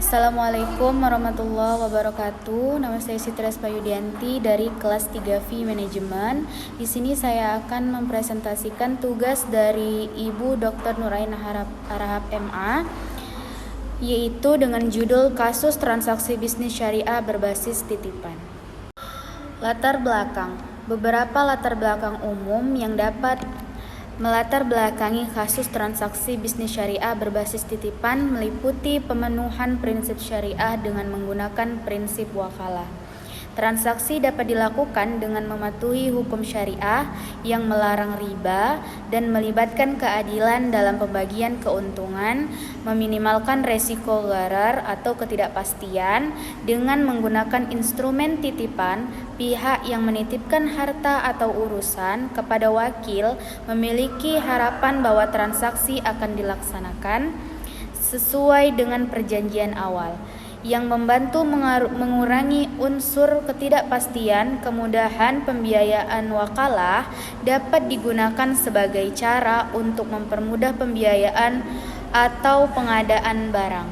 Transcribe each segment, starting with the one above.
Assalamualaikum warahmatullahi wabarakatuh. Nama saya Siti Payudianti dari kelas 3V Manajemen. Di sini saya akan mempresentasikan tugas dari Ibu Dr. Nurain Harahap MA, yaitu dengan judul Kasus Transaksi Bisnis Syariah Berbasis Titipan. Latar belakang. Beberapa latar belakang umum yang dapat melatar belakangi kasus transaksi bisnis syariah berbasis titipan meliputi pemenuhan prinsip syariah dengan menggunakan prinsip wakalah. Transaksi dapat dilakukan dengan mematuhi hukum syariah yang melarang riba dan melibatkan keadilan dalam pembagian keuntungan, meminimalkan resiko gharar atau ketidakpastian dengan menggunakan instrumen titipan. Pihak yang menitipkan harta atau urusan kepada wakil memiliki harapan bahwa transaksi akan dilaksanakan sesuai dengan perjanjian awal, yang membantu mengurangi unsur ketidakpastian. Kemudahan pembiayaan wakalah dapat digunakan sebagai cara untuk mempermudah pembiayaan atau pengadaan barang.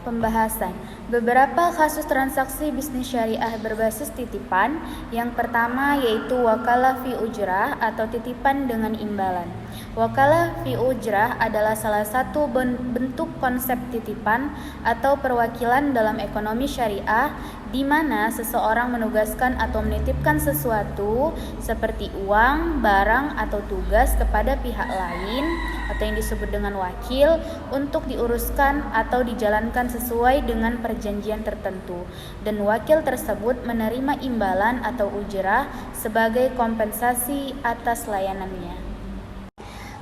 Pembahasan beberapa kasus transaksi bisnis syariah berbasis titipan. Yang pertama yaitu wakalah fi ujrah atau titipan dengan imbalan. Wakalah fi ujrah adalah salah satu bentuk konsep titipan atau perwakilan dalam ekonomi syariah, di mana seseorang menugaskan atau menitipkan sesuatu seperti uang, barang, atau tugas kepada pihak lain atau yang disebut dengan wakil untuk diuruskan atau dijalankan sesuai dengan perjanjian tertentu, dan wakil tersebut menerima imbalan atau ujrah sebagai kompensasi atas layanannya.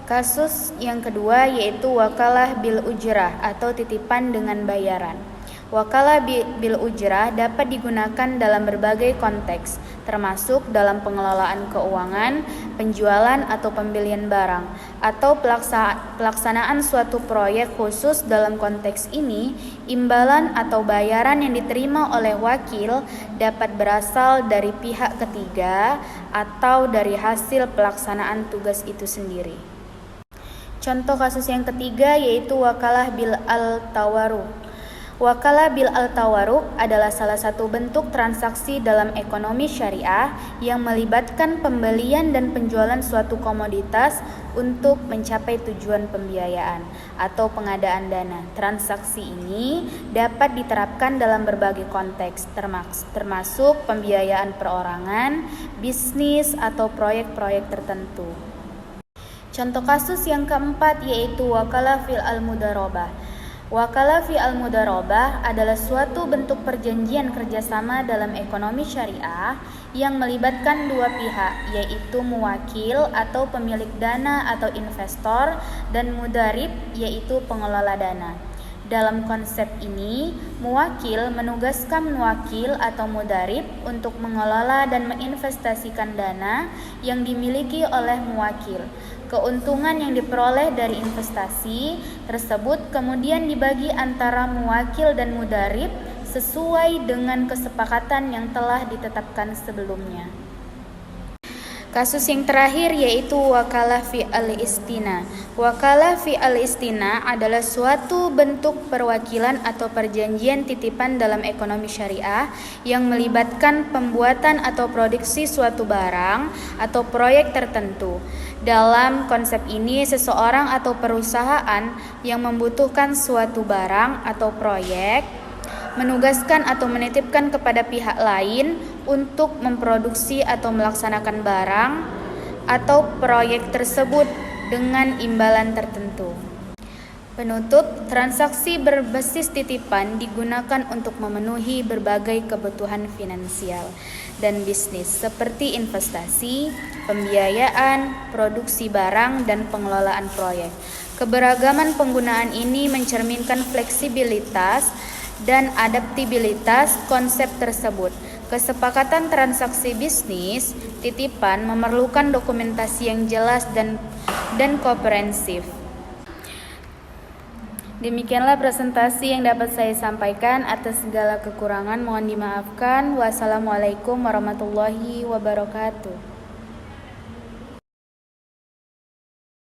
Kasus yang kedua yaitu wakalah bil ujrah atau titipan dengan bayaran. Wakalah bil ujrah dapat digunakan dalam berbagai konteks, termasuk dalam pengelolaan keuangan, penjualan atau pembelian barang, atau pelaksanaan suatu proyek khusus. Dalam konteks ini, imbalan atau bayaran yang diterima oleh wakil dapat berasal dari pihak ketiga atau dari hasil pelaksanaan tugas itu sendiri. Contoh kasus yang ketiga yaitu wakalah bil al-tawarruk. Wakalah bil al-tawarruk adalah salah satu bentuk transaksi dalam ekonomi syariah yang melibatkan pembelian dan penjualan suatu komoditas untuk mencapai tujuan pembiayaan atau pengadaan dana. Transaksi ini dapat diterapkan dalam berbagai konteks, termasuk pembiayaan perorangan, bisnis, atau proyek-proyek tertentu. Contoh kasus yang keempat yaitu wakalah fil al-mudarabah. Wakalah fi al-mudarabah adalah suatu bentuk perjanjian kerjasama dalam ekonomi syariah yang melibatkan dua pihak, yaitu muwakil atau pemilik dana atau investor, dan mudarib yaitu pengelola dana. Dalam konsep ini, muwakil menugaskan muwakil atau mudarib untuk mengelola dan menginvestasikan dana yang dimiliki oleh muwakil. Keuntungan yang diperoleh dari investasi tersebut kemudian dibagi antara muwakil dan mudarib sesuai dengan kesepakatan yang telah ditetapkan sebelumnya. Kasus yang terakhir yaitu wakalah fi al-istina. Wakalah fi al-istina adalah suatu bentuk perwakilan atau perjanjian titipan dalam ekonomi syariah yang melibatkan pembuatan atau produksi suatu barang atau proyek tertentu. Dalam konsep ini, seseorang atau perusahaan yang membutuhkan suatu barang atau proyek menugaskan atau menitipkan kepada pihak lain untuk memproduksi atau melaksanakan barang atau proyek tersebut dengan imbalan tertentu. Penutup, transaksi berbasis titipan digunakan untuk memenuhi berbagai kebutuhan finansial dan bisnis seperti investasi, pembiayaan, produksi barang, dan pengelolaan proyek. Keberagaman penggunaan ini mencerminkan fleksibilitas dan adaptabilitas konsep tersebut. Kesepakatan transaksi bisnis titipan memerlukan dokumentasi yang jelas dan komprehensif. Demikianlah presentasi yang dapat saya sampaikan. Atas segala kekurangan mohon dimaafkan. Wassalamualaikum warahmatullahi wabarakatuh.